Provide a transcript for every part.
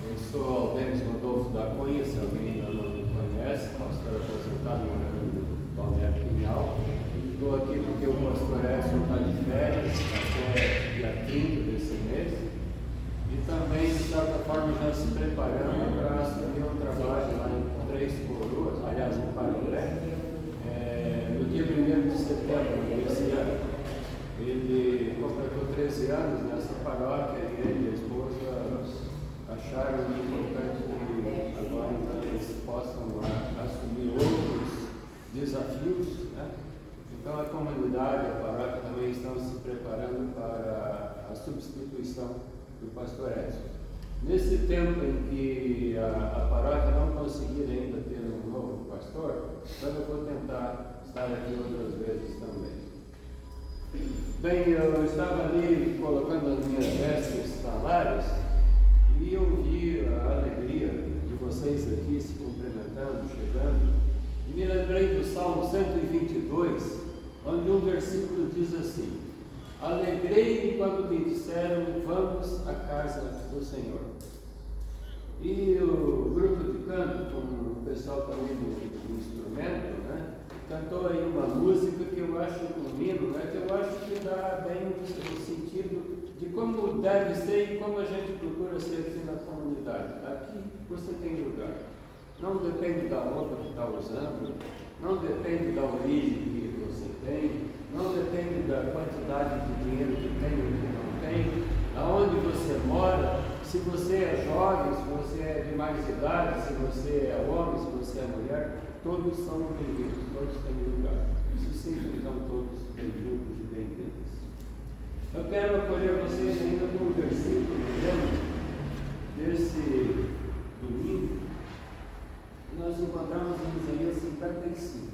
Eu sou Denis Rodolfo da Cunha, se alguém ainda não me conhece, pastor aposentado morando no Balneário Pinhal. Estou aqui porque o pastor Edson está de férias até dia 30 desse mês e também, de certa forma, já se preparando para assumir um trabalho lá em Três Coroas, aliás, em Parolé, no dia 1º de setembro desse ano. Ele completou 13 anos nessa paróquia e ele e a esposa acharam importante que agora então eles possam assumir outros desafios, né? Então a comunidade, a paróquia também estão se preparando para a substituição do pastor Edson. Nesse tempo em que a paróquia não conseguir ainda ter um novo pastor, então eu vou tentar estar aqui outras vezes também. Bem, eu estava ali colocando as minhas vestes talares e eu vi a alegria de vocês aqui se cumprimentando, chegando, e me lembrei do Salmo 122, onde um versículo diz assim: alegrei-me quando me disseram, vamos à casa do Senhor. E o grupo de canto, com o pessoal também do instrumento, né, cantou aí uma música que eu acho um hino, né, que eu acho que dá bem o sentido de como deve ser e como a gente procura ser aqui na comunidade. Aqui você tem lugar. Não depende da roupa que está usando, não depende da origem que você tem, não depende da quantidade de dinheiro que tem ou que não tem, aonde você mora, se você é jovem, se você é de mais idade, se você é homem, se você é mulher, todos são bem-vindos, todos têm lugar. Se sintam então todos bem-vindos e bem-vindas. Eu quero acolher vocês ainda com um versículo, desse domingo, que nós encontramos em Isaías 55.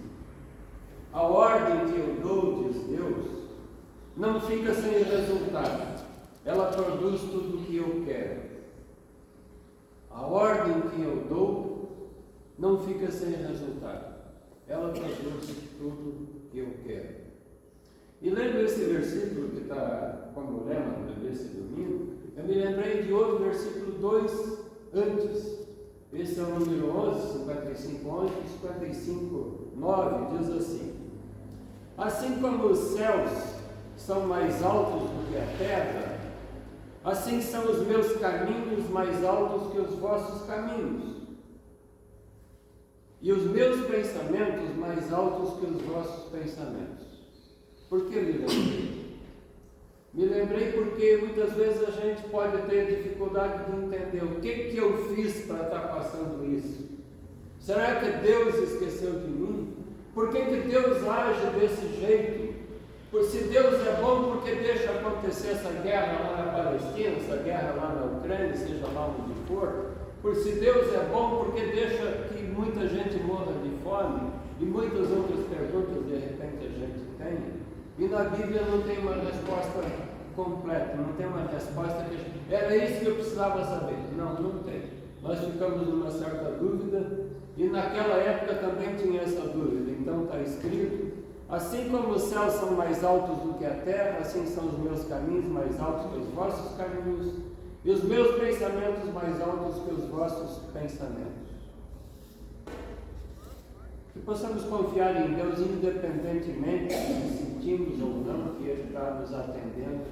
A ordem que eu dou, diz Deus, não fica sem resultado. Ela produz tudo o que eu quero. A ordem que eu dou não fica sem resultado. Ela produz tudo o que eu quero. E lendo esse versículo que está como lema desse domingo, eu me lembrei de outro versículo 2 antes. Esse é o número 11, 55, 11, 55, 9, diz assim: assim como os céus são mais altos do que a terra, assim são os meus caminhos mais altos que os vossos caminhos, e os meus pensamentos mais altos que os vossos pensamentos. Por que me lembrei? Me lembrei porque muitas vezes a gente pode ter dificuldade de entender o que eu fiz para estar passando isso. Será que Deus esqueceu de mim? Por que Deus age desse jeito? Se Deus é bom, por que deixa acontecer essa guerra lá na Palestina, essa guerra lá na Ucrânia, seja lá onde for? Se Deus é bom, por que deixa que muita gente morra de fome? E muitas outras perguntas de repente a gente tem. E na Bíblia não tem uma resposta completa, não tem uma resposta que era isso que eu precisava saber. Não, não tem. Nós ficamos numa certa dúvida, e naquela época também tinha essa dúvida. Então está escrito: assim como os céus são mais altos do que a terra, assim são os meus caminhos mais altos que os vossos caminhos, e os meus pensamentos mais altos que os vossos pensamentos. Que possamos confiar em Deus independentemente se sentimos ou não que Ele está nos atendendo,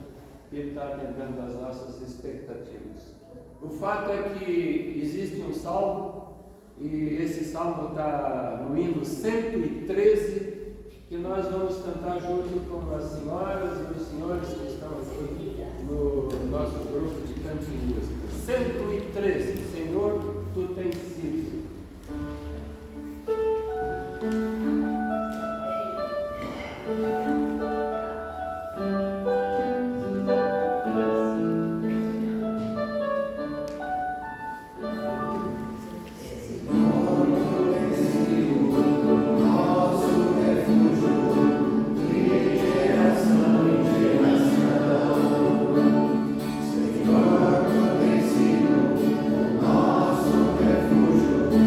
que Ele está atendendo às nossas expectativas. O fato é que existe um salmo, e esse salmo está no hino 113, que nós vamos cantar junto com as senhoras e os senhores que estão aqui no nosso grupo de canto e música. 113, Senhor, Tu tens sido. Senhor, tu tens sido o nosso refúgio.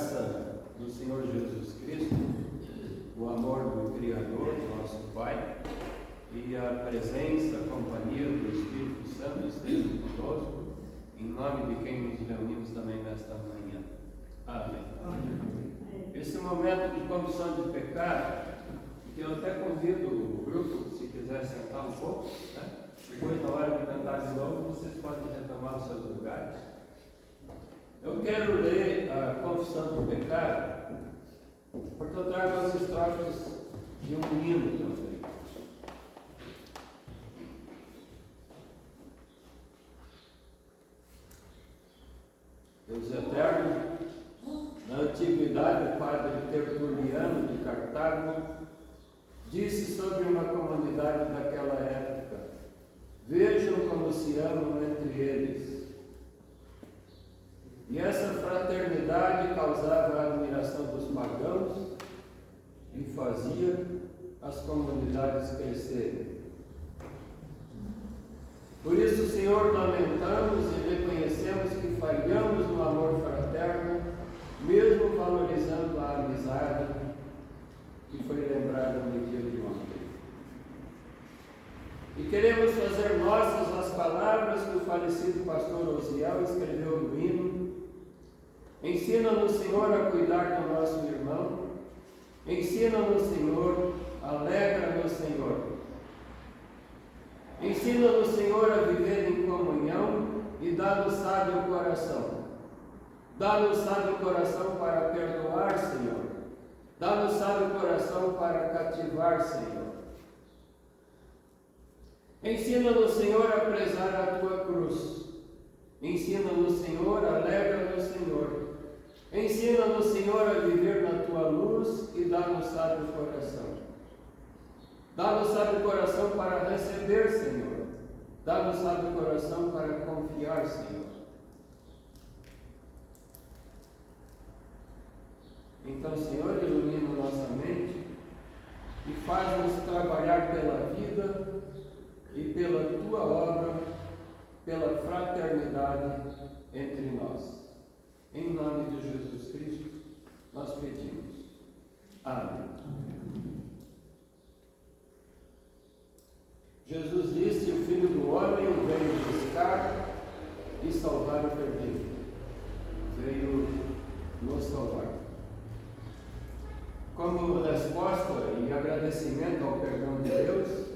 graça do Senhor Jesus Cristo, o amor do Criador, nosso Pai, e a presença, a companhia do Espírito Santo esteja conosco, em nome de quem nos reunimos também nesta manhã. Amém. Esse momento de confissão de pecado, que eu até convido o grupo, se quiser sentar um pouco, né? Depois, na hora de cantar de novo, vocês podem retomar os seus lugares. Eu quero ler a confissão do pecado, porque eu trago as estrofes de um hino também. Deus eterno, na antiguidade, o padre Tertuliano de Cartago disse sobre uma comunidade daquela época: vejam como se amam entre eles. E essa fraternidade causava a admiração dos pagãos e fazia as comunidades crescerem. Por isso, Senhor, lamentamos e reconhecemos que falhamos no amor fraterno, mesmo valorizando a amizade que foi lembrada no dia de ontem. E queremos fazer nossas as palavras que o falecido pastor Osiel escreveu no hino: ensina-nos, Senhor, a cuidar do nosso irmão. Ensina-nos, Senhor, alegra-nos, Senhor. Ensina-nos, Senhor, a viver em comunhão e dá-nos sábio coração. Dá-nos sábio coração para perdoar, Senhor. Dá-nos sábio coração para cativar, Senhor. Ensina-nos, Senhor, a prezar a tua cruz. Ensina-nos, Senhor, alegra-nos, Senhor. Ensina-nos, Senhor, a viver na tua luz e dá-nos sábio coração. Dá-nos sábio coração para receber, Senhor. Dá-nos sábio coração para confiar, Senhor. Então, Senhor, ilumina nossa mente e faz-nos trabalhar pela vida e pela tua obra, pela fraternidade entre nós. Em nome de Jesus Cristo, nós pedimos. Amém. Jesus disse: o Filho do Homem veio buscar e salvar o perdido. Veio nos salvar. Como resposta e agradecimento ao perdão de Deus,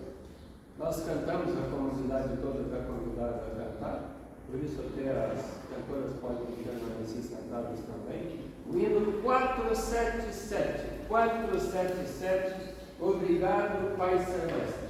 nós cantamos, a comunidade toda está convidada a cantar, por isso até as cantoras podem permanecer sentadas também. O hino 477, 477, obrigado, Pai Celeste.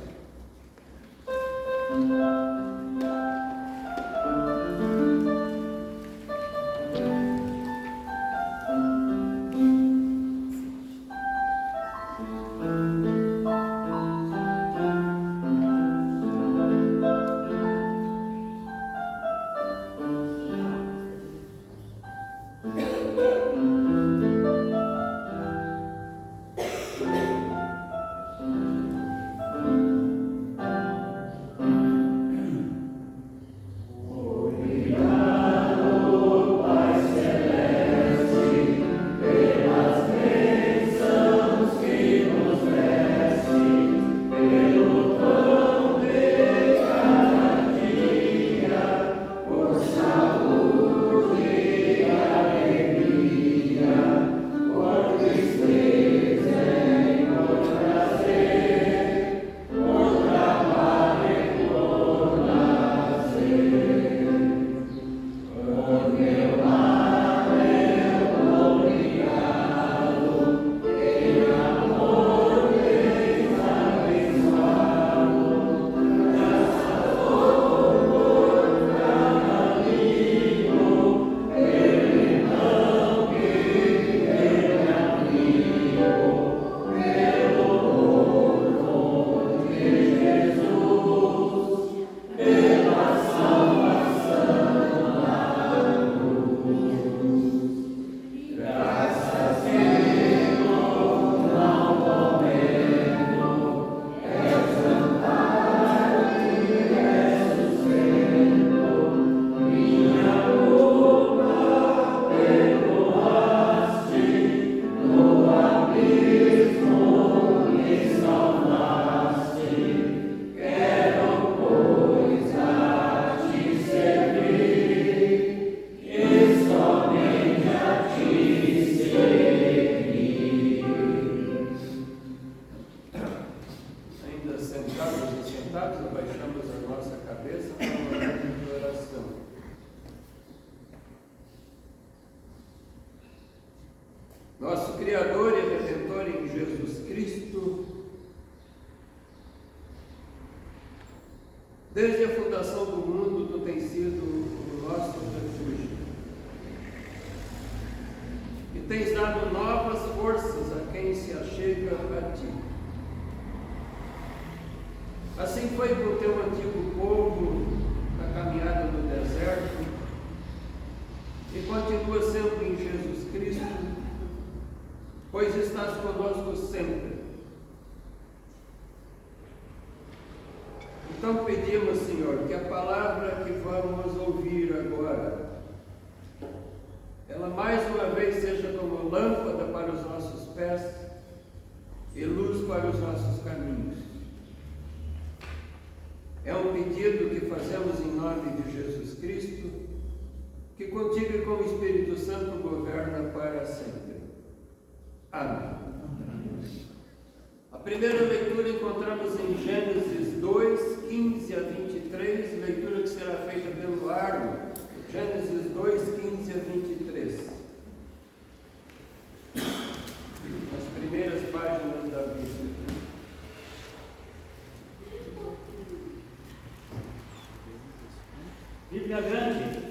nosso Criador e Redentor em Jesus Cristo, desde a fundação do mundo, tu tens sido o nosso refúgio e tens dado novas forças a quem se achega a ti. Assim foi com o teu antigo povo na caminhada no deserto e continua sendo em Jesus Cristo, pois estás conosco sempre. Então pedimos, Senhor, que a palavra que vamos ouvir agora, ela mais uma vez seja como lâmpada para os nossos pés e luz para os nossos caminhos. É um pedido que fazemos em nome de Jesus Cristo, que contigo e com o Espírito Santo governa para sempre. Amém. A primeira leitura encontramos em Gênesis 2, 15 a 23, leitura que será feita pelo Arno, Gênesis 2, 15 a 23. As primeiras páginas da Bíblia. Bíblia grande.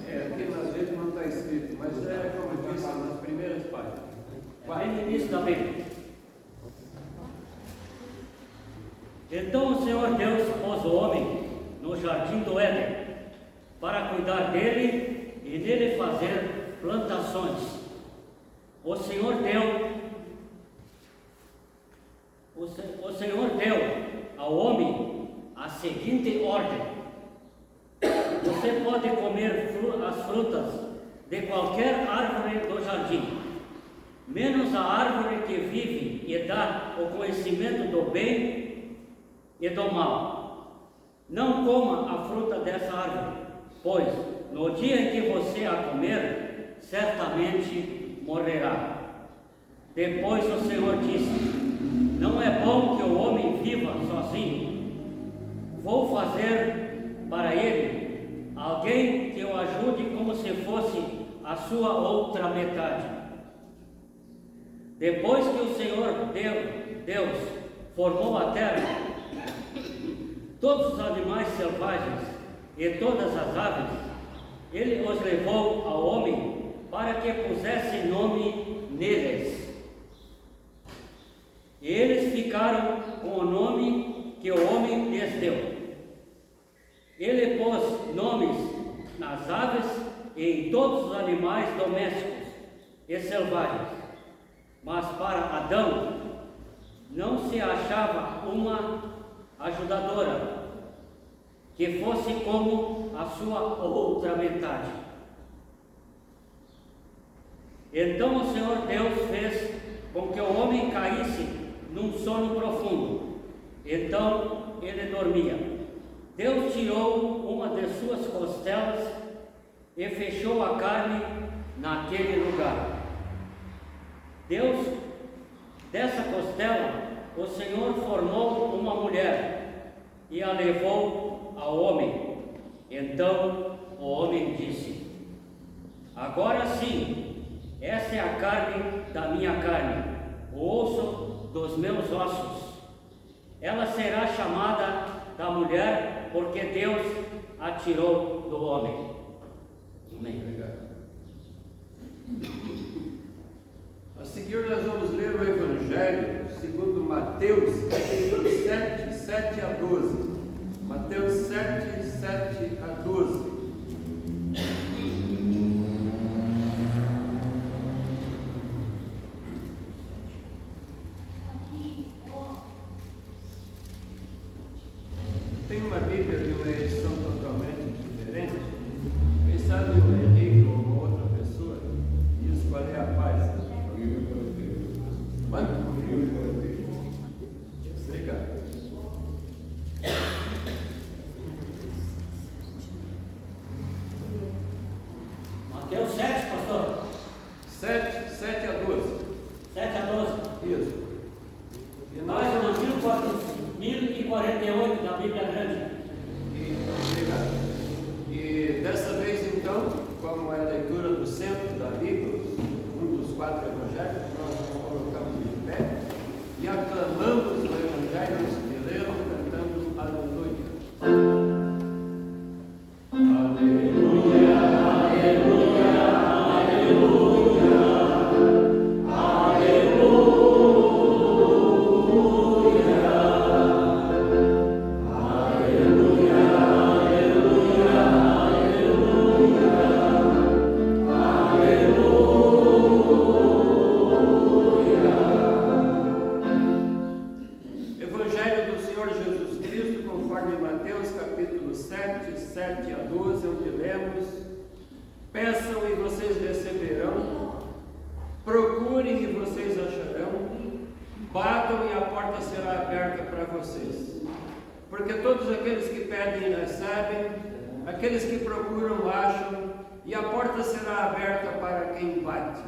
Aqui nas vezes não está escrito, mas como eu disse, nas primeiras páginas. Vai no início da Bíblia. Então o Senhor Deus pôs o homem no jardim do Éden para cuidar dele e nele fazer plantações. O Senhor deu ao homem a seguinte ordem: você pode comer as frutas de qualquer árvore do jardim, menos a árvore que vive e dá o conhecimento do bem e do mal. Não coma a fruta dessa árvore, pois no dia em que você a comer, certamente morrerá. Depois o Senhor disse: não é bom que o homem viva sozinho. Vou fazer para ele alguém que o ajude como se fosse a sua outra metade. Depois que o Senhor Deus formou a terra, todos os animais selvagens e todas as aves, ele os levou ao homem para que pusesse nome neles. E eles ficaram com o nome que o homem lhes deu. Ele pôs nomes nas aves e em todos os animais domésticos e selvagens. Mas para Adão não se achava uma ajudadora que fosse como a sua outra metade. Então o Senhor Deus fez com que o homem caísse num sono profundo. Então ele dormia. Deus tirou uma de suas costelas e fechou a carne naquele lugar. Dessa costela, o Senhor formou uma mulher e a levou ao homem. Então o homem disse: agora sim, essa é a carne da minha carne, o osso dos meus ossos. Ela será chamada da mulher, porque Deus a tirou do homem. Amém. Obrigado. A seguir nós vamos ler o Evangelho segundo Mateus, capítulo 7, 7 a 12. Mateus 7, 7 a 12. Tem uma Bíblia de uma edição totalmente diferente. Quem sabe o Henrique ou uma outra pessoa diz qual é a página? Manda? Obrigado. Mateus 7, pastor. 7 a 12. 7 a 12. Isso. E nós Mas o conforme Mateus capítulo 7, 7 a 12, onde lemos: peçam e vocês receberão, procurem e vocês acharão, batam e a porta será aberta para vocês. Porque todos aqueles que pedem recebem, aqueles que procuram acham, e a porta será aberta para quem bate.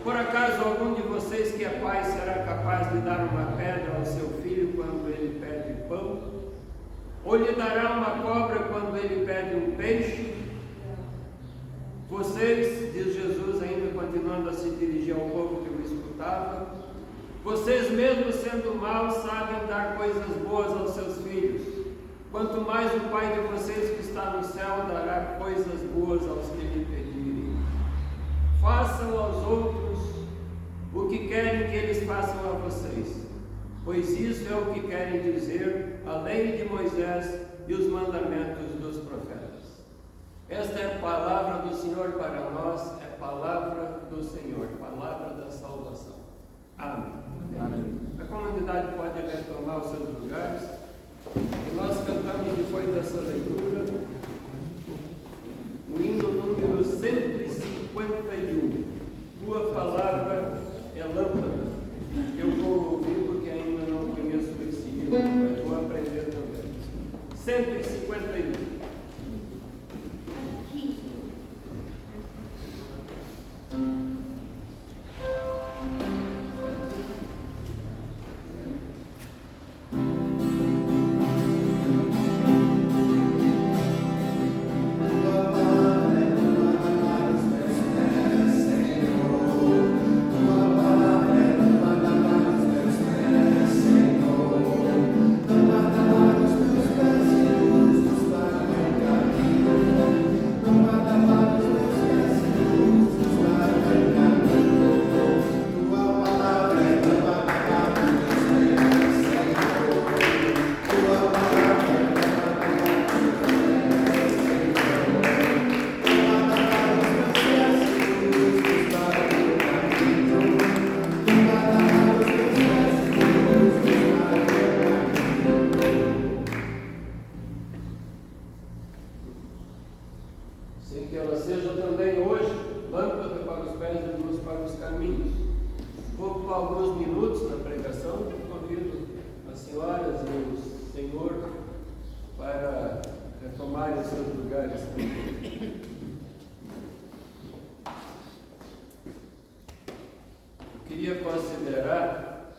Por acaso algum de vocês que é pai será capaz de dar uma pedra ao seu filho quando ele pede pão? Ou lhe dará uma cobra quando ele pede um peixe? Vocês, diz Jesus, ainda continuando a se dirigir ao povo que o escutava, vocês mesmos sendo maus sabem dar coisas boas aos seus filhos. Quanto mais o Pai de vocês que está no céu dará coisas boas aos que lhe pedirem. Façam aos outros o que querem que eles façam a vocês, pois isso é o que querem dizer a lei de Moisés e os mandamentos dos profetas. Esta é a palavra do Senhor para nós, é palavra do Senhor, palavra da salvação. Amém. Amém. A comunidade pode retomar os seus lugares e nós cantamos depois dessa leitura o hino número 151. Tua palavra é lâmpada. Eu vou ouvir porque ainda não conheço esse hino, mas vou aprender também. 151. Queria considerar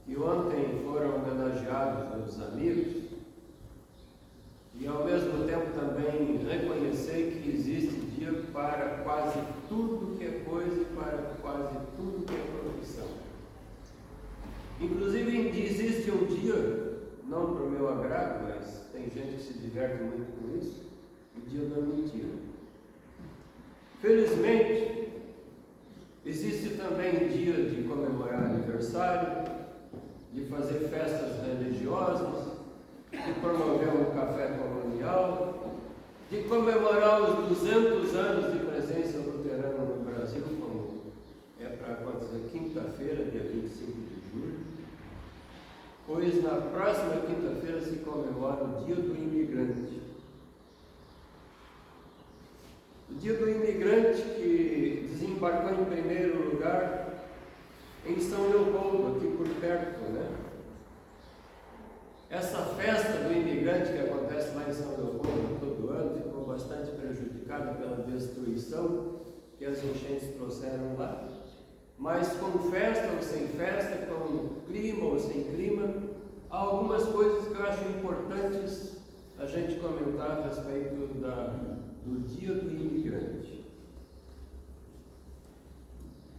que ontem foram homenageados meus amigos e ao mesmo tempo também reconhecer que existe dia para quase tudo que é coisa e para quase tudo que é profissão. Inclusive existe um dia, não para o meu agrado, mas tem gente que se diverte muito com isso, o dia da mentira. Felizmente, existe também dia de comemorar aniversário, de fazer festas religiosas, de promover um café colonial, de comemorar os 200 anos de presença luterana no Brasil, como é para acontecer quinta-feira, dia 25 de julho, pois na próxima quinta-feira se comemora o Dia do Imigrante. O Dia do Imigrante que desembarcou em primeiro lugar em São Leopoldo, aqui por perto, né? Essa festa do imigrante que acontece lá em São Leopoldo todo ano ficou bastante prejudicada pela destruição que as enchentes trouxeram lá. Mas com festa ou sem festa, com clima ou sem clima, há algumas coisas que eu acho importantes a gente comentar a respeito do Dia do Imigrante.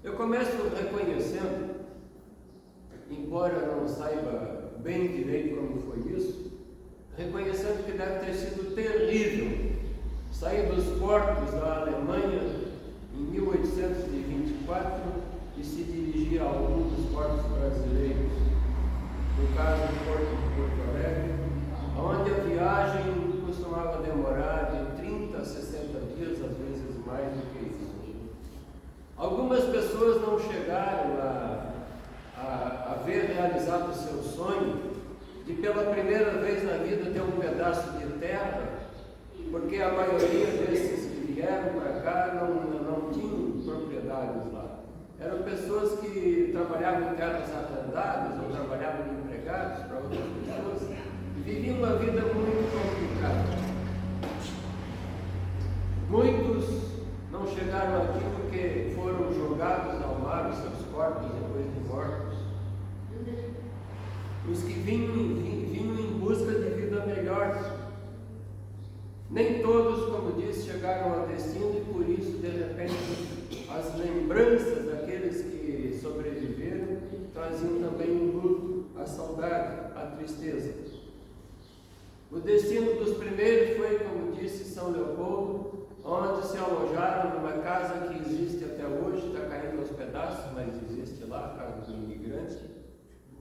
Eu começo reconhecendo, embora eu não saiba bem direito como foi isso, reconhecendo que deve ter sido terrível sair dos portos da Alemanha em 1824 e se dirigir a algum dos portos brasileiros, no caso do Porto de Porto Alegre, onde a viagem costumava demorar de 30 a 60 dias, às vezes mais do que isso. Algumas pessoas não chegaram a ver realizado o seu sonho sonho de pela primeira vez na vida ter um pedaço de terra, porque a maioria desses que vieram para cá não tinham propriedades lá. Eram pessoas que trabalhavam em terras arrendadas ou trabalhavam de empregados para outras pessoas e viviam uma vida muito complicada. Muitos não chegaram aqui porque foram jogados ao mar os seus corpos depois de mortos. Os que vinham em busca de vida melhor. Nem todos, como disse, chegaram ao destino e por isso, de repente, as lembranças daqueles que sobreviveram traziam também um luto, a saudade, a tristeza. O destino dos primeiros foi, como disse, São Leopoldo, onde se alojaram numa casa que existe até hoje, está caindo aos pedaços, mas existe lá, a casa do imigrante,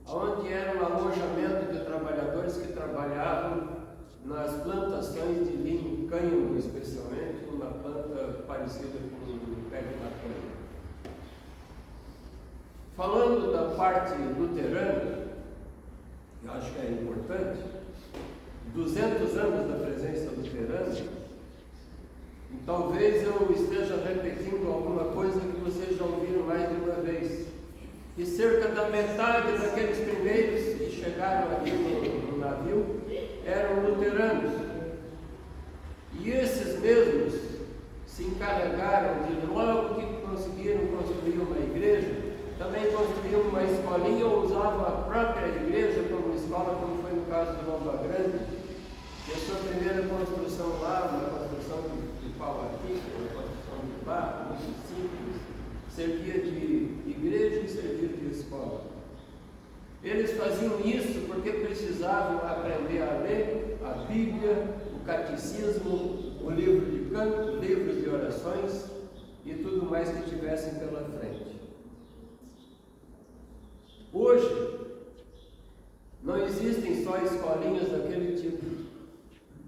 onde era um alojamento de trabalhadores que trabalhavam nas plantações de linho, cânhamo especialmente, uma planta parecida com o pé de maconha. Falando da parte luterana, eu acho que é importante, 200 anos da presença luterana, e talvez eu esteja repetindo alguma coisa que vocês já ouviram mais de uma vez. E cerca da metade daqueles primeiros que chegaram aqui no navio eram luteranos. E esses mesmos se encarregaram de, logo que conseguiram construir uma igreja, também construíam uma escolinha ou usavam a própria igreja como escola, como foi no caso de Nova Grande. E a sua primeira construção lá, uma construção de pau aqui, uma construção de barro, muito simples, servia de igreja e servia de escola. Eles faziam isso porque precisavam aprender a ler a Bíblia, o catecismo, o livro de canto, livros de orações e tudo mais que tivessem pela frente. Hoje, não existem só escolinhas daquele tipo.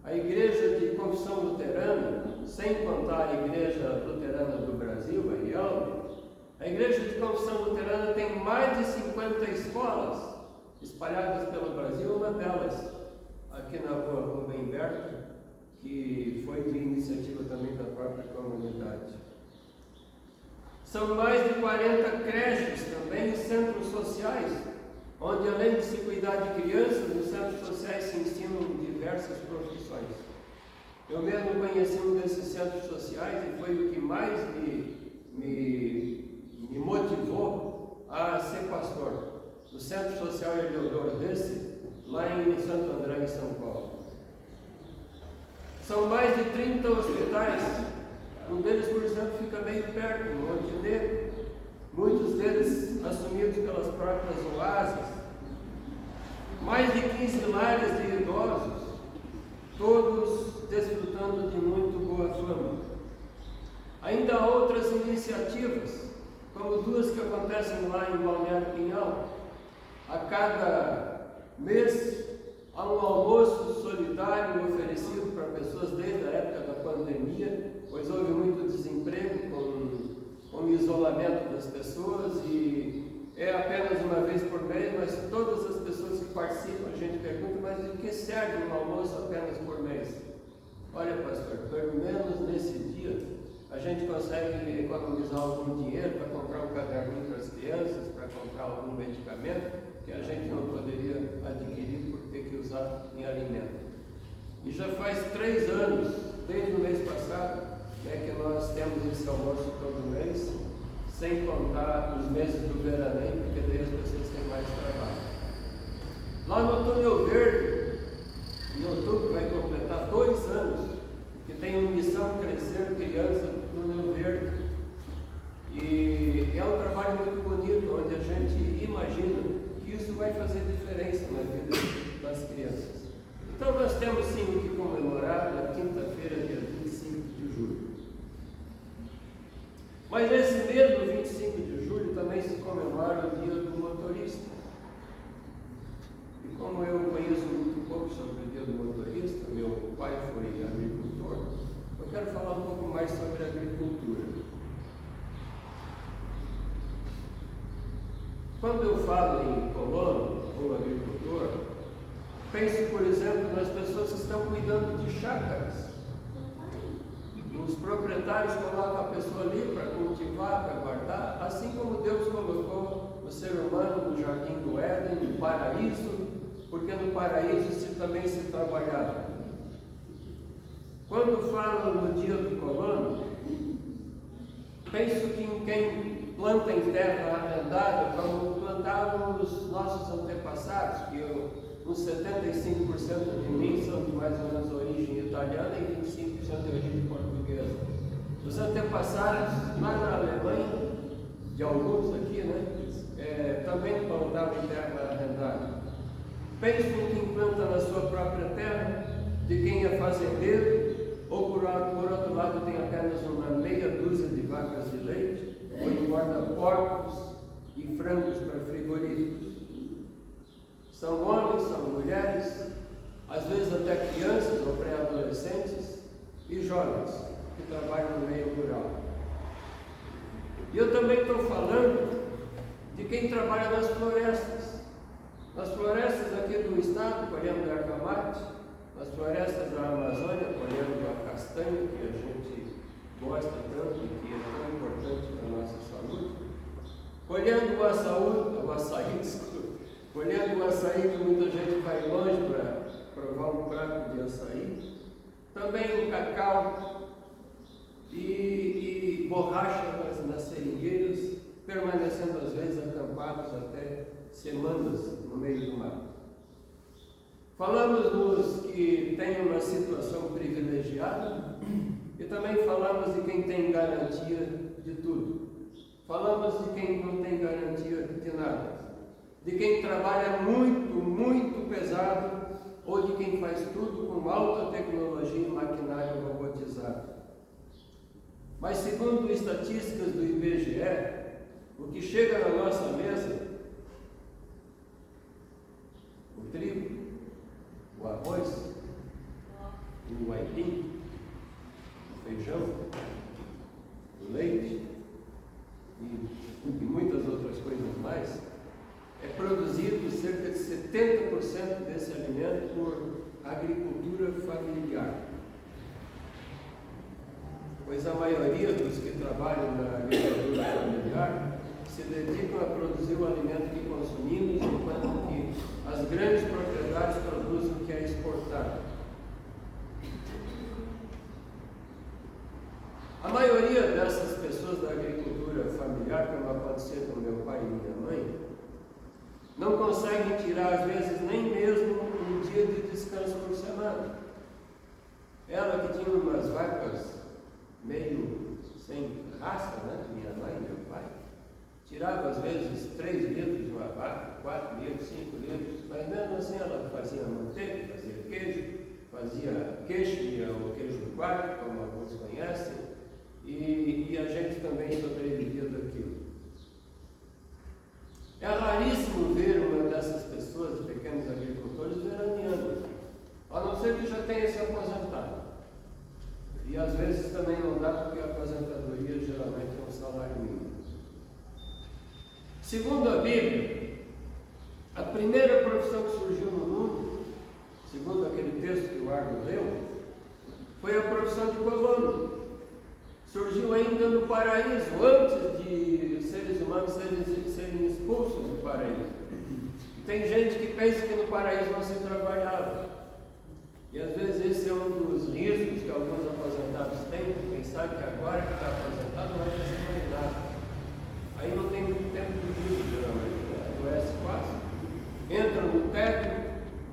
A igreja de confissão luterana, sem contar a igreja luterana do Brasil, a IELB, a igreja de confissão luterana tem mais de 50 escolas espalhadas pelo Brasil, uma delas aqui na rua Rubem Berto, que foi de iniciativa também da própria comunidade. São mais de 40 creches também e centros sociais, onde além de se cuidar de crianças, nos centros sociais se ensinam diversas profissões. Eu mesmo conheci um desses centros sociais e foi o que mais me motivou a ser pastor. O Centro Social Eleodoro Resse, lá em Santo André, em São Paulo. São mais de 30 hospitais. Um deles, por exemplo, fica bem perto, no Monte Negro. Muitos deles assumidos pelas próprias oásis. Mais de 15 lares de idosos, todos desfrutando de muito boa fama. Ainda há outras iniciativas, como duas que acontecem lá em Balneário Pinhal. A cada mês há um almoço solidário oferecido para pessoas desde a época da pandemia, pois houve muito desemprego com o isolamento das pessoas e é apenas uma vez por mês, mas todas as pessoas que participam, a gente pergunta, mas de que serve um almoço apenas por mês? Olha, pastor, pelo menos nesse dia a gente consegue economizar algum dinheiro para comprar um caderninho para as crianças, para comprar algum medicamento que a gente não poderia adquirir por ter que usar em alimento. E já faz 3 anos, desde o mês passado, que nós temos esse almoço todo mês, sem contar os meses do veraneio, porque daí as pessoas têm mais trabalho. Lá no Túnel Verde, em outubro, vai completar 2 anos, que tem uma missão Crescer Criança no Túnel Verde. E é um trabalho muito bonito, onde a gente imagina que isso vai fazer diferença na vida das crianças. Então nós temos sim o que comemorar na quinta-feira, dia 25 de julho. Mas esse mesmo 25 de julho também se comemora o dia do motorista. E como eu conheço muito pouco sobre o dia do motorista, meu pai foi agricultor, eu quero falar um pouco mais sobre a agricultura. Quando eu falo em colono ou agricultor, pense, por exemplo, nas pessoas que estão cuidando de chácaras. Os proprietários colocam a pessoa ali para cultivar, para guardar, assim como Deus colocou o ser humano no jardim do Éden, no paraíso, porque no paraíso também se trabalhava. Quando falo no dia do colono, penso que em quem planta em terra arrendada, como plantavam os nossos antepassados, que uns 75% de mim são de mais ou menos origem italiana e 25% de origem portuguesa. Os antepassados, lá na Alemanha, de alguns aqui, né, também plantavam em terra arrendada. Pense em quem planta na sua própria terra, de quem é fazendeiro, ou por outro lado tem apenas uma meia dúzia de vacas de leite, ou engorda porcos e frangos para frigoríficos. São homens, são mulheres, às vezes até crianças ou pré-adolescentes e jovens que trabalham no meio rural. E eu também estou falando de quem trabalha nas florestas. Nas florestas aqui do estado, colhendo erva mate, nas florestas da Amazônia, colhendo a castanha, que a gente gosta tanto e que é tão importante para a nossa saúde, colhendo o açaí, colhendo o açaí, que muita gente vai longe para provar um prato de açaí, também o cacau e borracha nas seringueiras, permanecendo às vezes acampados até semanas no meio do mar. Falamos dos que têm uma situação privilegiada e também falamos de quem tem garantia de tudo. Falamos de quem não tem garantia de nada. De quem trabalha muito, muito pesado ou de quem faz tudo com alta tecnologia e maquinário robotizado. Mas segundo estatísticas do IBGE, o que chega na nossa mesa, o trigo, o arroz, o aipim, o feijão, o leite e muitas outras coisas mais, é produzido cerca de 70% desse alimento por agricultura familiar. Pois a maioria dos que trabalham na agricultura familiar se dedicam a produzir o alimento que consumimos, enquanto que as grandes propriedades produzem o que é exportado. A maioria dessas pessoas da agricultura familiar, como aconteceu com meu pai e minha mãe, não conseguem tirar, às vezes, nem mesmo um dia de descanso por semana. Ela que tinha umas vacas meio sem raça, né? Minha mãe e meu pai, tirava às vezes 3 litros de uma vaca, 4 litros, 5 litros, mas mesmo assim ela fazia manteiga, fazia queijo, o queijo do quarto, como alguns conhecem, e a gente também sobrevivia daquilo. É raríssimo ver uma dessas pessoas, pequenos agricultores, veraneando, a não ser que já tenha se aposentado. E às vezes também não dá, porque a aposentadoria geralmente é um salário mínimo. Segundo a Bíblia, a primeira profissão que surgiu no mundo, segundo aquele texto que o Arno leu, foi a profissão de colono. Surgiu ainda no paraíso, antes de os seres humanos serem expulsos do paraíso. E tem gente que pensa que no paraíso não se trabalhava. E às vezes esse é um dos riscos que alguns aposentados têm, pensar que agora que está aposentado não vai fazer mais nada. Aí não tem muito tempo de vida, geralmente, adoece quase. Entra no teto,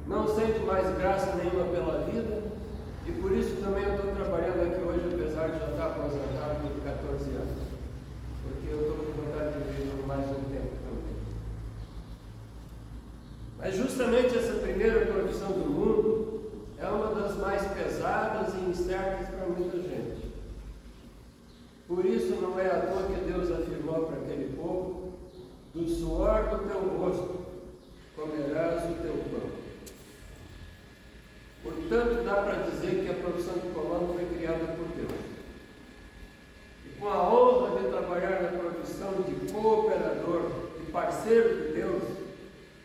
não sente mais graça nenhuma pela vida, e por isso também eu estou trabalhando aqui hoje, apesar de já estar aposentado por 14 anos. Porque eu estou com vontade de viver mais um tempo também. Mas justamente essa primeira profissão do mundo é uma das mais pesadas e incertas para muita gente. Por isso não é à toa que Deus afirmou para aquele povo: do suor do teu rosto comerás o teu pão. Portanto, dá para dizer que a profissão de colono foi criada por Deus. E com a honra de trabalhar na profissão de cooperador, de parceiro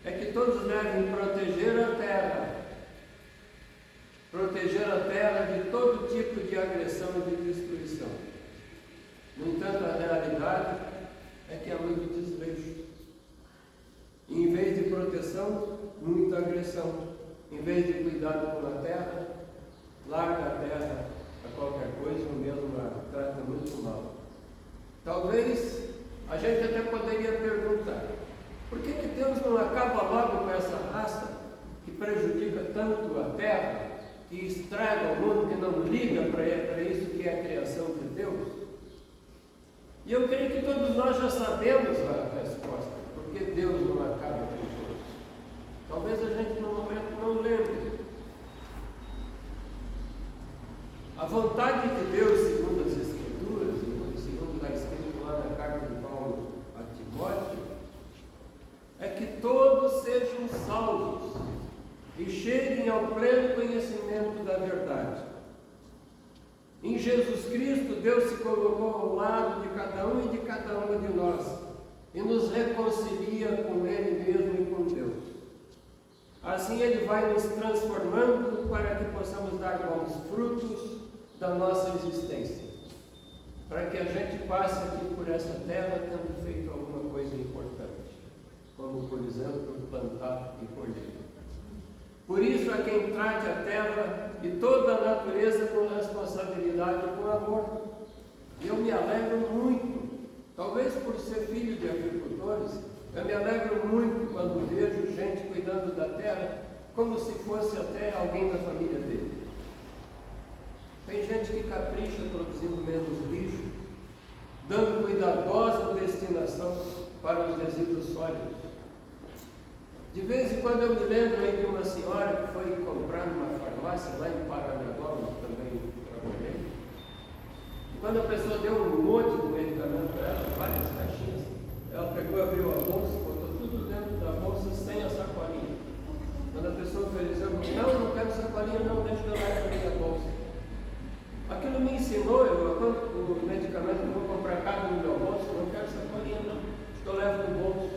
é que todos devem proteger a terra de todo tipo de agressão e de destruição. No entanto, a realidade é que há muito desleixo. E, em vez de proteção, muita agressão. Em vez de cuidado com a terra, larga a terra a qualquer coisa, ou mesmo a trata muito mal. Talvez a gente até poderia perguntar: por que Deus não acaba logo com essa raça que prejudica tanto a terra, que estraga o mundo, que não liga para isso que é a criação de Deus? E eu creio que todos nós já sabemos a resposta: porque Deus não acaba com todos. Talvez a gente no momento não lembre. A vontade de Deus, segundo as Escrituras, segundo está escrito lá na carta de Paulo a Timóteo, é que todos sejam salvos e cheguem ao pleno conhecimento da verdade. Em Jesus Cristo, Deus se colocou ao lado de cada um e de cada uma de nós e nos reconcilia com Ele mesmo e com Deus. Assim Ele vai nos transformando para que possamos dar bons frutos da nossa existência, para que a gente passe aqui por essa terra tendo feito alguma coisa importante, como, por exemplo, plantar e colher. Por isso, a quem trate a terra e toda a natureza com responsabilidade e com amor. Eu me alegro muito, talvez por ser filho de agricultores, eu me alegro muito quando vejo gente cuidando da terra como se fosse até alguém da família dele. Tem gente que capricha produzindo menos lixo, dando cuidadosa destinação para os resíduos sólidos. De vez em quando eu me lembro aí de uma senhora que foi comprar numa farmácia lá em Paranaguá, onde também trabalhei. E quando a pessoa deu um monte de medicamento para ela, várias caixinhas, ela pegou, abriu a bolsa, botou tudo dentro da bolsa sem a sacolinha. Quando a pessoa ofereceu, não quero sacolinha, não, deixa eu levar a minha bolsa. Aquilo me ensinou, quando o medicamento eu vou comprar cada no meu bolso, não quero sacolinha, não, eu levo no bolso.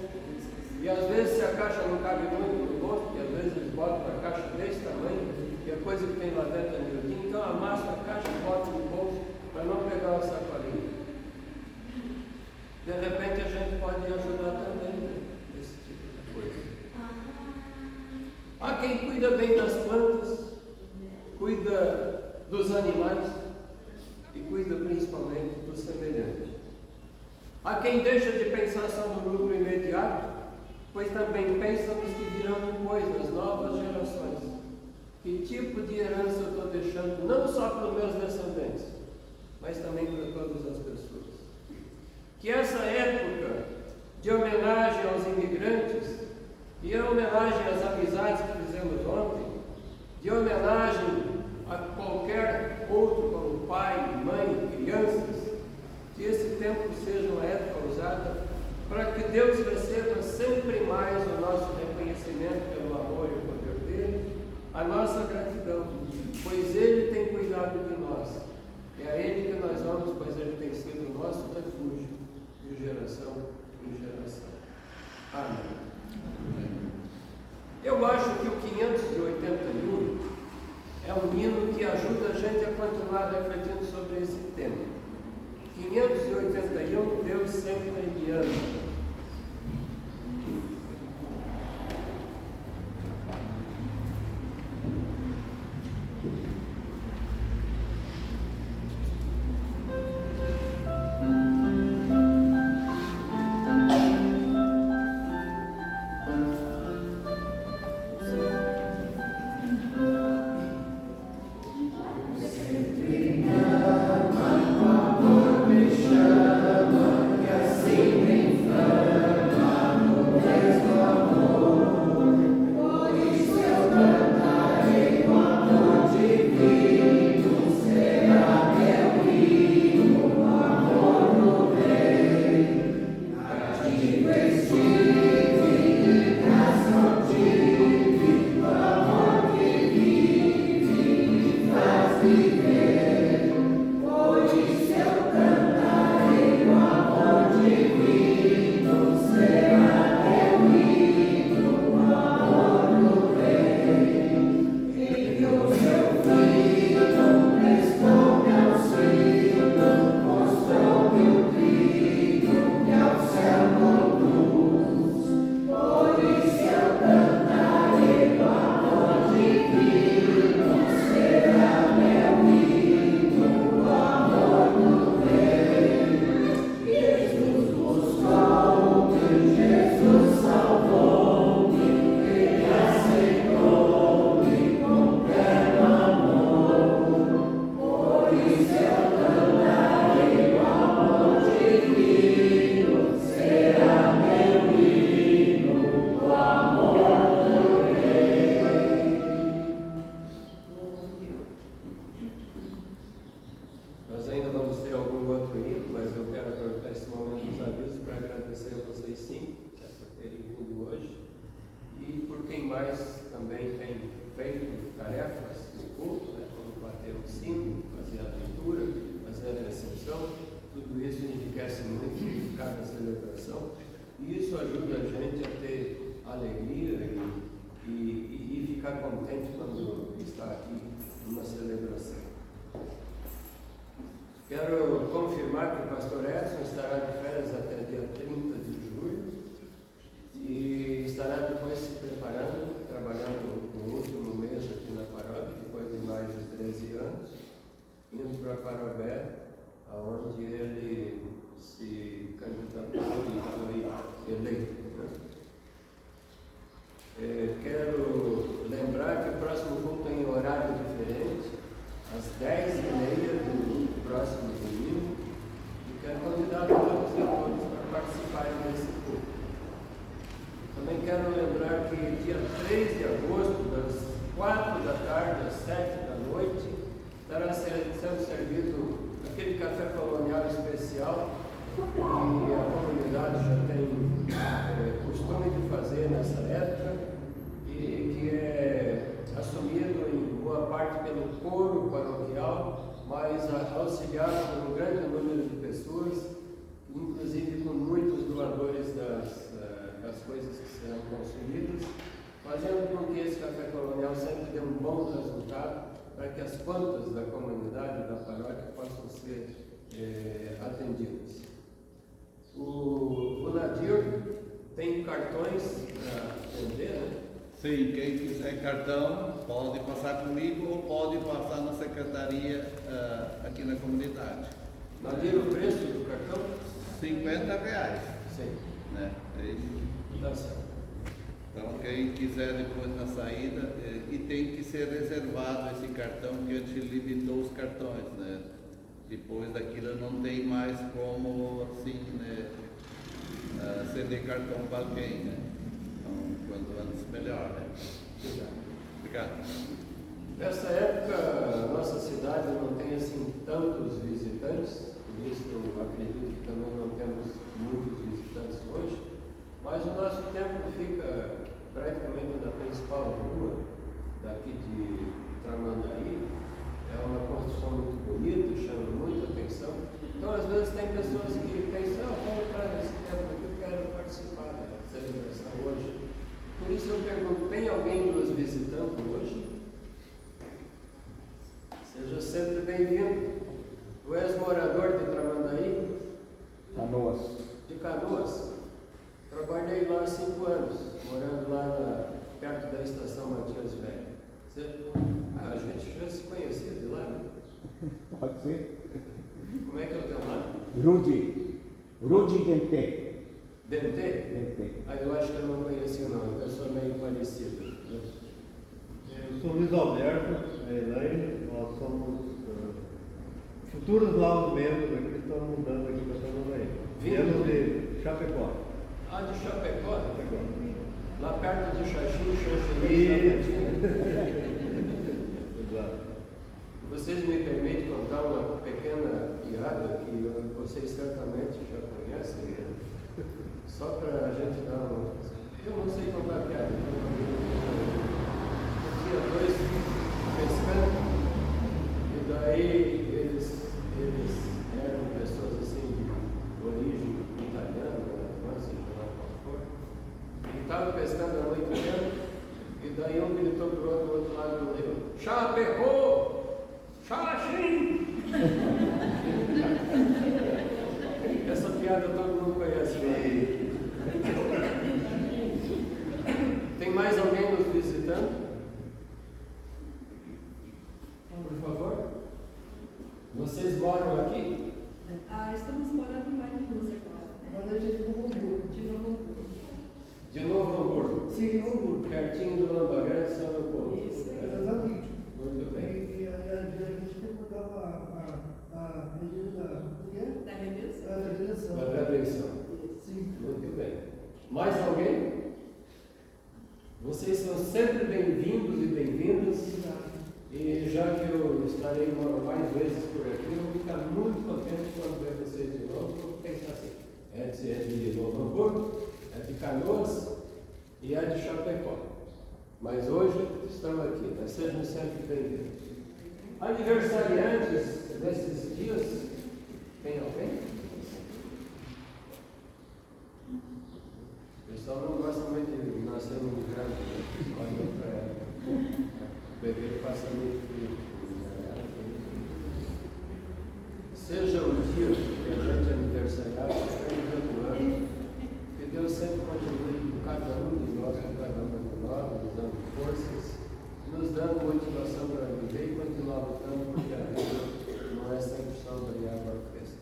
E às vezes, se a caixa não cabe muito no bolso, porque às vezes eles botam uma caixa desse tamanho, e a coisa que tem lá dentro é miudinha, então amassa a caixa e bota no bolso para não pegar uma sacolinha. De repente a gente pode ajudar também, né, nesse tipo de coisa. Há quem cuida bem das plantas, cuida dos animais e cuida principalmente do semelhante. Há quem deixa de pensar só no lucro imediato, pois também pensa nos que virão depois, nas novas gerações. Que tipo de herança eu estou deixando, não só para os meus descendentes, mas também para todas as pessoas. Que essa época de homenagem aos imigrantes e a homenagem às amizades que fizemos ontem, de homenagem a qualquer outro, como pai, mãe, crianças, que esse tempo seja uma época usada para que Deus receba sempre mais o nosso reconhecimento pelo amor e o poder dele, a nossa gratidão, pois Ele tem cuidado de nós. É a Ele que nós vamos, pois Ele tem sido o nosso refúgio de geração em geração. Amém. Eu acho que o 581 é um hino que ajuda a gente a continuar refletindo sobre esse tema. 581, Deus sempre me ama. Me chama, que assim me faz. mais também tem feito tarefas no culto, né, como bater o sino, fazer a leitura, fazer a recepção, tudo isso enriquece muito cada celebração, e isso ajuda a gente a ter alegria e ficar contente quando está aqui numa celebração. Quero confirmar que o pastor Edson estará de férias até dia 30 de julho e estará depois se preparando, trabalhando no último mês aqui na paróquia, depois de mais de 13 anos, indo para Parobé, onde ele se candidatou e foi eleito. Quero lembrar que o próximo culto tem horário diferente, às 10h30 do próximo domingo, e quero convidar todos e todas para participarem desse culto. Também quero lembrar que dia 3 de agosto, das 4 da tarde às 7 da noite, estará sendo servido aquele café colonial especial que a comunidade já tem costume de fazer nessa época e que é assumido em boa parte pelo coro paroquial, mas auxiliado por um grande número de pessoas, inclusive com muitos doadores das coisas que serão consumidas, fazendo com que esse café colonial sempre dê um bom resultado para que as contas da comunidade, da paróquia, possam ser atendidas. O Nadir tem cartões para vender, né? Sim, quem quiser cartão pode passar comigo ou pode passar na secretaria aqui na comunidade. Nadir, o preço do cartão? R$50. Sim. Né? Tá certo. Então quem quiser depois na saída, e tem que ser reservado esse cartão, que antes limitou os cartões, né? Depois daquilo não tem mais como assim, né, ceder cartão para alguém, né? Então, quanto antes melhor, né? Obrigado. Nessa época, a nossa cidade não tem assim tantos visitantes, por isso eu acredito que também não temos muitos visitantes hoje, mas o nosso templo fica praticamente na principal rua daqui de Tramandaí. É uma construção muito bonita, chama muita atenção. Então, às vezes, tem pessoas que pensam, vamos entrar nesse templo aqui, eu quero participar da celebração hoje. Por isso eu pergunto, tem alguém nos visitando hoje? Seja sempre bem-vindo. Tu és morador de Tramandaí? Canoas. De Canoas. Trabalhei lá há 5 anos, morando lá perto da estação Matias Velho. A gente já se conhecia de lá, né? Pode ser? Como é que é o teu nome? Rudy Dente. Dente? Ah, eu acho que eu não conheci não, eu sou meio parecido. Eu sou Luiz Alberto, Elaine, nós somos futuros novos membros aqui que estão mudando aqui para Tramandaí. Viemos de Chapecó. Ah, de Chapecó? Chapecó. Lá perto de Xaxim, Xanxerê, Exato. Vocês me permitem contar uma pequena piada que vocês certamente já conhecem, né? Só para a gente dar uma... Eu não sei contar piada. Tinha 2 pescando e daí eles eram pessoas assim de origem italiana, não sei qual for. E estavam pescando a noite inteira e daí um gritou para o outro lado do rio: Chapecó! Xaxim! Essa piada todo mundo conhece. Tem mais alguém nos visitando? Por favor. Vocês moram aqui? Estamos morando em Marinus agora, né? De Novo Hamburgo. De Novo Hamburgo? Sim, Novo Hamburgo. Pertinho do Lamba Grande, São Leopoldo. Isso. Exatamente. Muito bem. E a gente perguntava a medida Da redenção. da direção. Da reeleição. Sim. Muito bem. Mais alguém? Vocês são sempre bem-vindos e bem-vindas. E já que eu estarei mais vezes por aqui, eu vou ficar muito contente quando ver vocês de novo. Vou pensar assim: é de Novo Hamburgo, é de Canoas e é de Chapecó. Mas hoje estamos aqui, né? Sejam sempre bem-vindos. Aniversariantes desses dias, tem alguém? O pessoal não gosta muito de nascer no grande, né? Olha para ela. O bebê passa muito frio. Seja o dia que a gente aniversariar, seja o ano, que Deus sempre continue com cada um de nós, com cada uma de nós, nos dando forças, nos dando motivação para viver e continuar lutando, porque a vida não é sempre só de água fresca.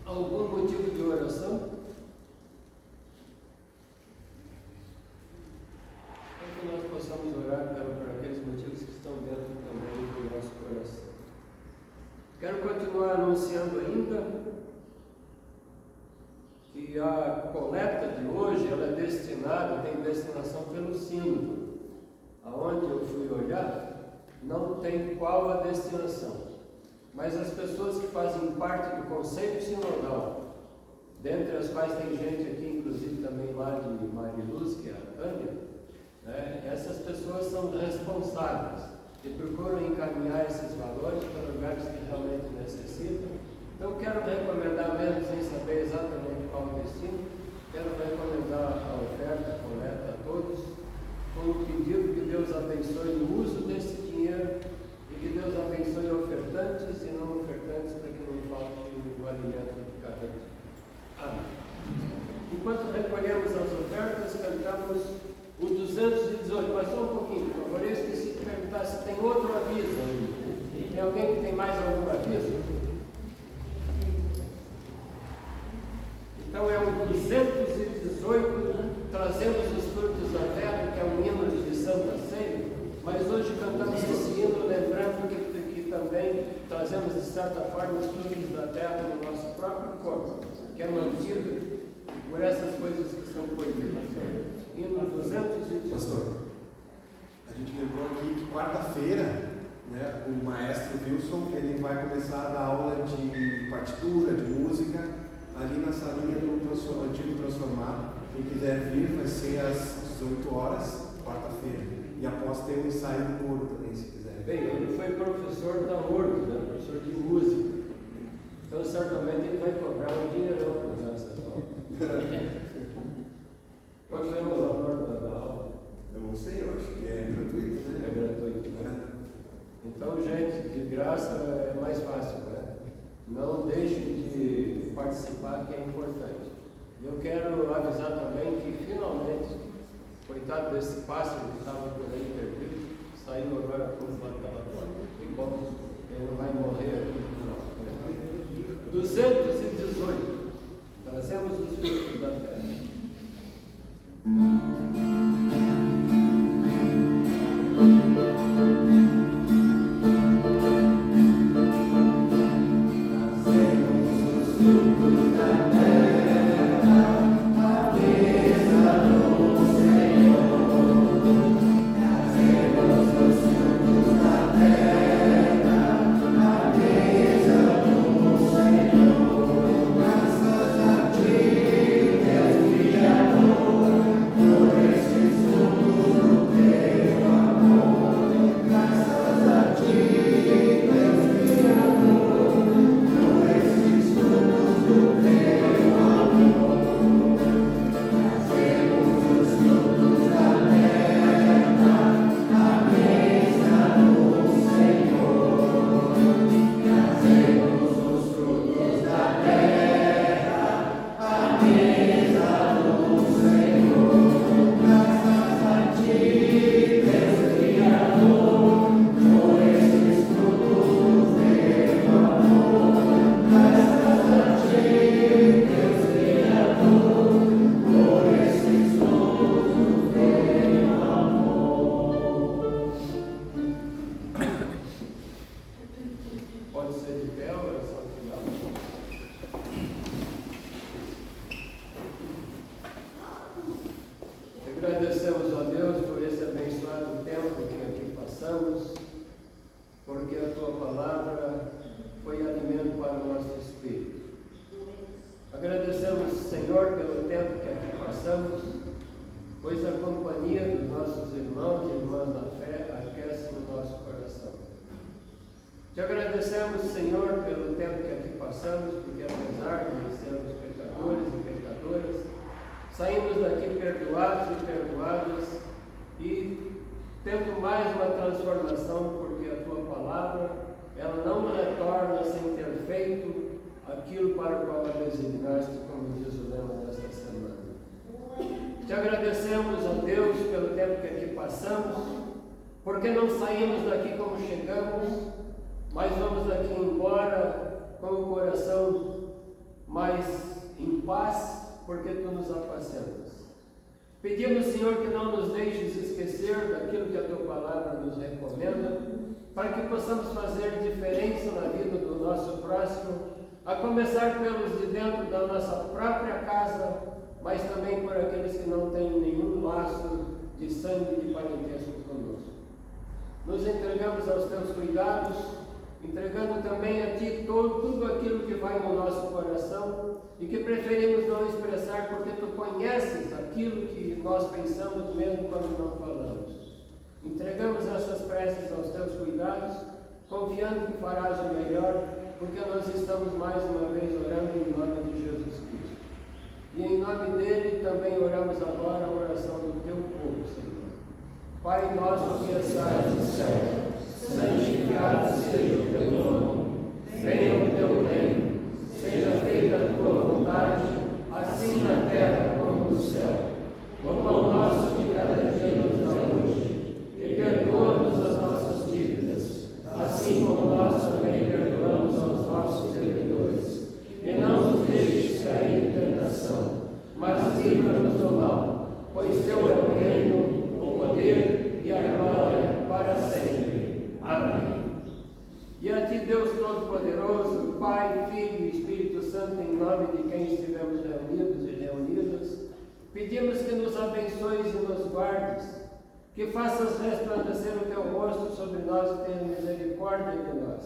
Algum motivo de oração? Para que nós possamos orar por aqueles motivos que estão dentro também do nosso coração. Quero continuar anunciando ainda que a coleta de hoje ela é destinada, tem destinação pelo síndico. Aonde eu fui olhar, não tem qual a destinação. Mas as pessoas que fazem parte do Conselho Sinodal, dentre as quais tem gente aqui, inclusive também lá de Mariluz, que é a Tânia, né, essas pessoas são responsáveis e procuram encaminhar esses valores para lugares que realmente necessitam. Então, quero recomendar, mesmo sem saber exatamente qual o destino, quero recomendar a oferta, a coleta a todos, com o pedido que Deus abençoe o uso desse dinheiro e que Deus abençoe ofertantes e não ofertantes, para que não falte o alimento de cada dia. Amém. Enquanto recolhemos as ofertas, cantamos o 218, mas só um pouquinho, por favor. Eu esqueci de perguntar se tem outro aviso. Tem alguém que tem mais algum aviso? Então é o 218, trazemos os frutos da terra, que é um hino de Santa Ceia, mas hoje cantamos esse hino lembrando que também trazemos de certa forma os frutos da terra no nosso próprio corpo, que é mantido por essas coisas que são proibidas. Hino 218. Pastor, a gente lembrou aqui que quarta-feira, né, o maestro Wilson ele vai começar a dar aula de partitura, de música, ali na salinha do Antigo Transformado. Quem quiser vir vai ser às 18 horas, quarta-feira. E após ter um ensaio do coro também, se quiser. Bem, ele foi professor da URGS, né, professor de música. Então certamente ele vai cobrar um dinheirão para usar essas aulas. Qual foi o valor da aula? Eu não sei, eu acho que é gratuito, né? É gratuito, né? Então, gente, de graça é mais fácil, né? Não deixem de participar, que é importante. Eu quero avisar também que, finalmente, coitado desse pássaro que estava por aí perdido, saiu agora por daquela porta. Que bom, ele não vai morrer aqui no final. 218. Trazemos os frutos da terra. Amor. Te agradecemos, Senhor, pelo tempo que aqui passamos, porque apesar de sermos pecadores e pecadoras, saímos daqui perdoados e perdoadas e tendo mais uma transformação, porque a Tua palavra, ela não retorna sem ter feito aquilo para o qual a designaste, como diz o lema desta semana. Te agradecemos, ó Deus, pelo tempo que aqui passamos, porque não saímos daqui como chegamos, mas vamos daqui embora com o coração mais em paz, porque Tu nos apacentas. Pedimos, Senhor, que não nos deixes esquecer daquilo que a Tua palavra nos recomenda, para que possamos fazer diferença na vida do nosso próximo, a começar pelos de dentro da nossa própria casa, mas também por aqueles que não têm nenhum laço de sangue e de parentesco conosco. Nos entregamos aos Teus cuidados, entregando também a Ti tudo aquilo que vai no nosso coração e que preferimos não expressar, porque Tu conheces aquilo que nós pensamos mesmo quando não falamos. Entregamos essas preces aos Teus cuidados, confiando que farás o melhor, porque nós estamos mais uma vez orando em nome de Jesus Cristo. E em nome dele também oramos agora a oração do Teu povo, Senhor. Pai nosso que estás no céu, santificado seja o Teu nome, venha o Teu reino, seja feita a Tua vontade, assim na terra como no céu. O pão nosso de cada dia nos dá hoje, e perdoa-nos as nossas dívidas, assim como nós também perdoamos aos nossos devedores. E não nos deixes cair em tentação, mas livra-nos do mal, pois Teu é o reino, o poder e a glória para sempre. Amém. E a Ti, Deus Todo-Poderoso, Pai, Filho e Espírito Santo, em nome de quem estivemos reunidos e reunidas, pedimos que nos abençoes e nos guardes, que faças resplandecer o Teu rosto sobre nós e tenha misericórdia de nós,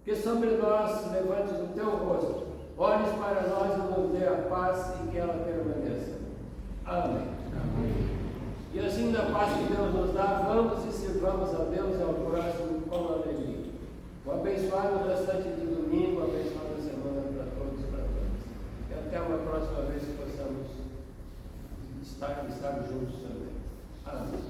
que sobre nós levantes o Teu rosto, olhes para nós e nos dê a paz e que ela permaneça. Amém. Amém. E assim, na paz que Deus nos dá, vamos e sirvamos a Deus e ao próximo com alegria. Um abençoado restante de domingo, abençoada semana para todos e para todas. E até uma próxima vez que possamos estar juntos também. Amém.